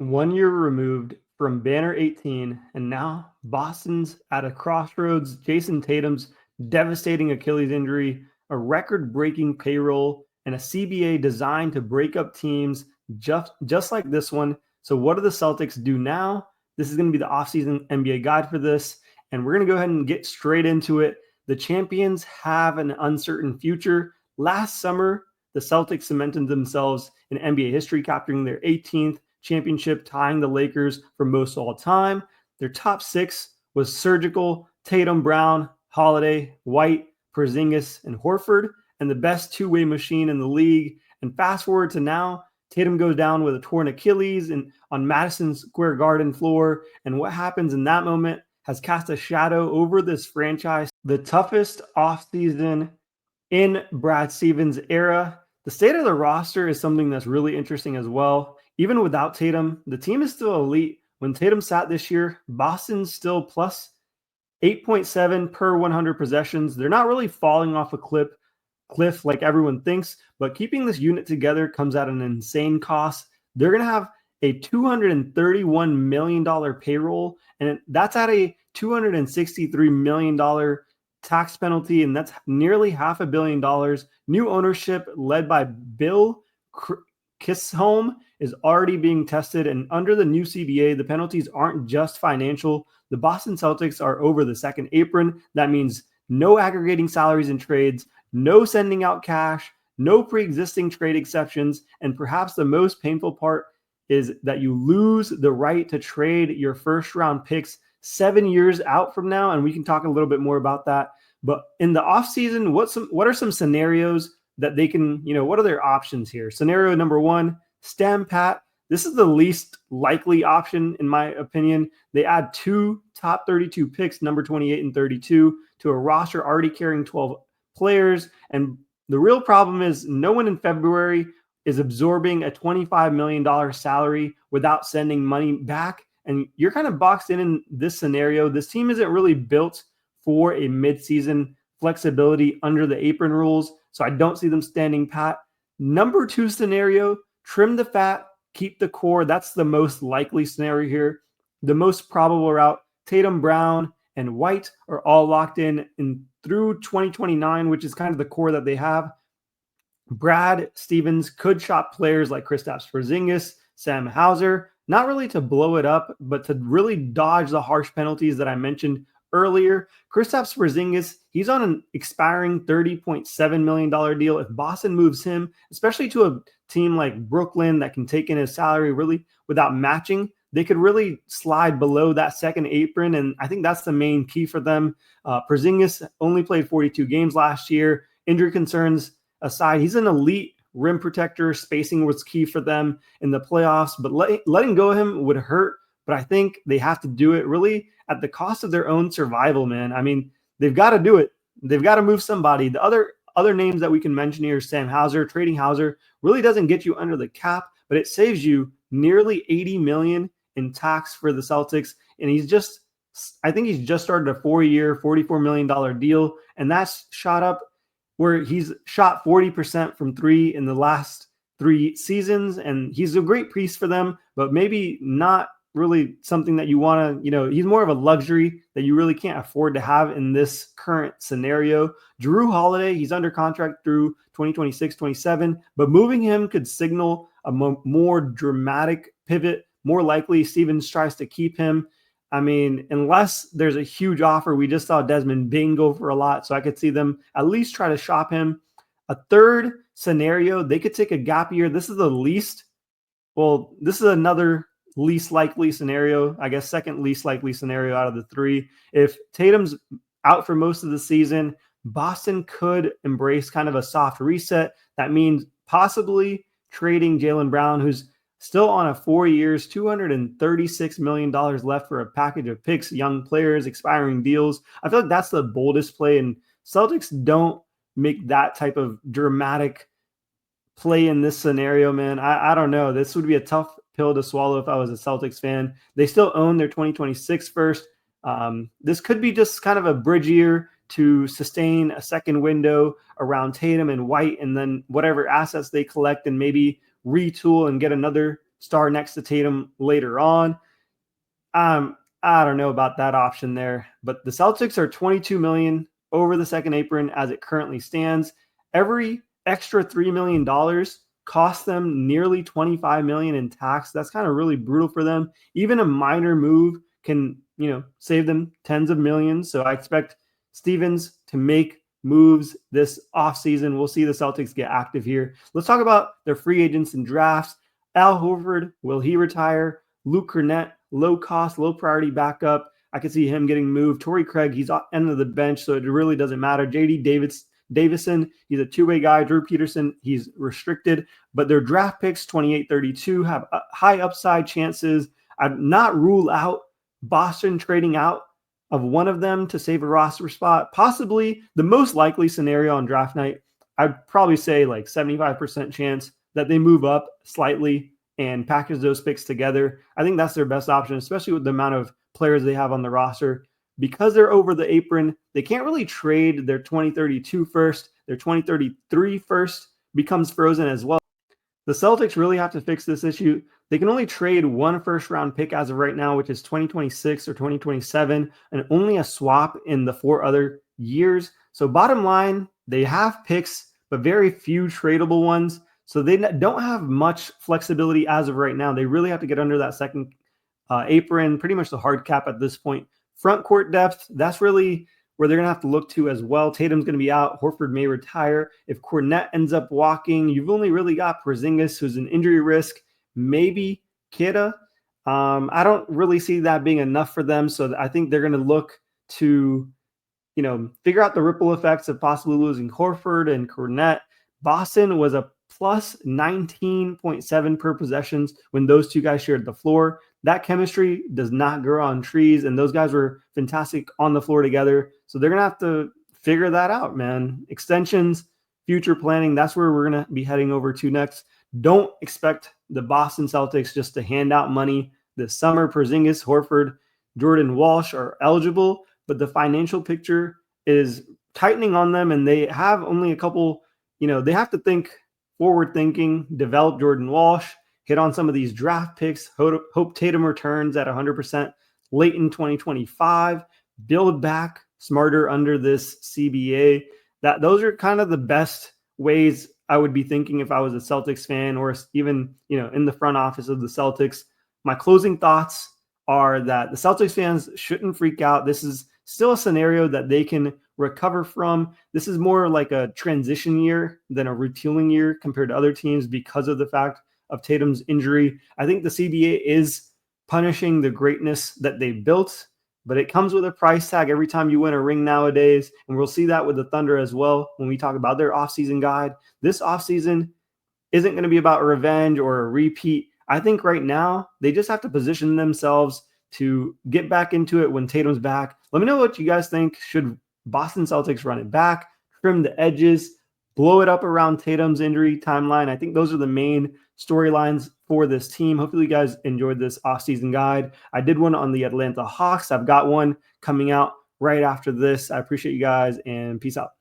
1 year removed from Banner 18, and now Boston's at a crossroads. Jayson Tatum's devastating Achilles injury, a record-breaking payroll, and a CBA designed to break up teams just like this one. So what do the Celtics do now? This is going to be the offseason NBA guide for this, and we're going to go ahead and get straight into it. The champions have an uncertain future. Last summer, the Celtics cemented themselves in NBA history, capturing their 18th championship, tying the Lakers for most all time. Their top six was surgical: Tatum, Brown, Holiday, White, Porzingis, and Horford, and the best two-way machine in the league. And fast forward to now, Tatum goes down with a torn Achilles on Madison Square Garden floor, and what happens in that moment has cast a shadow over this franchise. The toughest offseason in Brad Stevens' era. The state of the roster is something that's really interesting as well. Even without Tatum, the team is still elite. When Tatum sat this year, Boston's still plus 8.7 per 100 possessions. They're not really falling off a cliff like everyone thinks, but keeping this unit together comes at an insane cost. They're going to have a $231 million payroll, and that's at a $263 million tax penalty, and that's nearly $500 million. New ownership led by Bill Kissholm is already being tested, and under the new CBA, the penalties aren't just financial. The Boston Celtics are over the second apron. That means no aggregating salaries and trades, no sending out cash, no pre-existing trade exceptions, and perhaps the most painful part is that you lose the right to trade your first-round picks 7 years out from now, and we can talk a little bit more about that. But in the offseason, what are some scenarios that they can, what are their options here? Scenario number one, stem pat. This is the least likely option, in my opinion. They add two top 32 picks, number 28 and 32, to a roster already carrying 12 players. And the real problem is no one in February is absorbing a $25 million salary without sending money back. And you're kind of boxed in this scenario. This team isn't really built for a midseason flexibility under the apron rules, so I don't see them standing pat. Number two scenario, trim the fat, keep the core. That's the most likely scenario here. The most probable route, Tatum, Brown, and White are all locked in through 2029, which is kind of the core that they have. Brad Stevens could shop players like Kristaps Porzingis, Sam Hauser, not really to blow it up, but to really dodge the harsh penalties that I mentioned earlier. Kristaps Porzingis, he's on an expiring $30.7 million deal. If Boston moves him, especially to a team like Brooklyn that can take in his salary really without matching, they could really slide below that second apron, and I think that's the main key for them. Porzingis only played 42 games last year. Injury concerns aside, he's an elite rim protector. Spacing was key for them in the playoffs, but letting go of him would hurt. But I think they have to do it really at the cost of their own survival, man. I mean, they've got to do it. They've got to move somebody. The other names that we can mention here, Sam Hauser. Trading Hauser really doesn't get you under the cap, but it saves you nearly $80 million in tax for the Celtics. And I think he's just started a 4-year, $44 million deal, and that's shot up where he's shot 40% from three in the last 3 seasons, and he's a great piece for them, but maybe not really something that you want to, he's more of a luxury that you really can't afford to have in this current scenario. Jrue Holiday, he's under contract through 2026-27, but moving him could signal a more dramatic pivot. More likely, Stevens tries to keep him. I mean, unless there's a huge offer, we just saw Desmond Bane go for a lot, so I could see them at least try to shop him. A third scenario, they could take a gap year. This is another least likely scenario, I guess second least likely scenario out of the three. If Tatum's out for most of the season, Boston could embrace kind of a soft reset. That means possibly trading Jaylen Brown, who's still on a 4 years, $236 million left for a package of picks, young players, expiring deals. I feel like that's the boldest play, and Celtics don't make that type of dramatic play in this scenario, man. I don't know. This would be a tough pill to swallow if I was a Celtics fan. They still own their 2026 first. This could be just kind of a bridge year to sustain a second window around Tatum and White, and then whatever assets they collect and maybe retool and get another star next to Tatum later on. I don't know about that option there, but the Celtics are $22 million over the second apron as it currently stands. Every extra $3 million cost them nearly $25 million in tax. That's kind of really brutal for them. Even a minor move can, save them tens of millions. So I expect Stevens to make moves this offseason. We'll see the Celtics get active here. Let's talk about their free agents and drafts. Al Horford, will he retire? Luke Cornett, low cost, low priority backup. I could see him getting moved. Torrey Craig, he's end of the bench, so it really doesn't matter. JD Davison, he's a two-way guy. Drew Peterson, he's restricted. But their draft picks, 28-32, have high upside chances. I'd not rule out Boston trading out of one of them to save a roster spot. Possibly the most likely scenario on draft night, I'd probably say like 75% chance that they move up slightly and package those picks together. I think that's their best option, especially with the amount of players they have on the roster. Because they're over the apron, they can't really trade their 2032 first. Their 2033 first becomes frozen as well. The Celtics really have to fix this issue. They can only trade one first-round pick as of right now, which is 2026 or 2027, and only a swap in the 4 other years. So bottom line, they have picks, but very few tradable ones. So they don't have much flexibility as of right now. They really have to get under that second apron, pretty much the hard cap at this point. Front court depth, that's really where they're going to have to look to as well. Tatum's going to be out. Horford may retire. If Cornett ends up walking, you've only really got Porzingis, who's an injury risk, maybe Kidda. I don't really see that being enough for them. So I think they're going to look to, figure out the ripple effects of possibly losing Horford and Cornett. Boston was a plus 19.7 per possessions when those two guys shared the floor. That chemistry does not grow on trees, and those guys were fantastic on the floor together. So they're going to have to figure that out, man. Extensions, future planning, that's where we're going to be heading over to next. Don't expect the Boston Celtics just to hand out money this summer. Porzingis, Horford, Jordan Walsh are eligible, but the financial picture is tightening on them, and they have only a couple, they have to think forward thinking, develop Jordan Walsh, hit on some of these draft picks, hope Tatum returns at 100% late in 2025, build back smarter under this CBA. Those are kind of the best ways I would be thinking if I was a Celtics fan or even, in the front office of the Celtics. My closing thoughts are that the Celtics fans shouldn't freak out. This is still a scenario that they can recover from. This is more like a transition year than a retooling year compared to other teams because of the fact of Tatum's injury. I think the CBA is punishing the greatness that they built, but it comes with a price tag every time you win a ring nowadays. And we'll see that with the Thunder as well when we talk about their offseason guide. This offseason isn't going to be about revenge or a repeat. I think right now they just have to position themselves to get back into it when Tatum's back. Let me know what you guys think. Should Boston Celtics run it back, trim the edges, blow it up around Tatum's injury timeline? I think those are the main storylines for this team. Hopefully you guys enjoyed this offseason guide. I did one on the Atlanta Hawks. I've got one coming out right after this. I appreciate you guys, and peace out.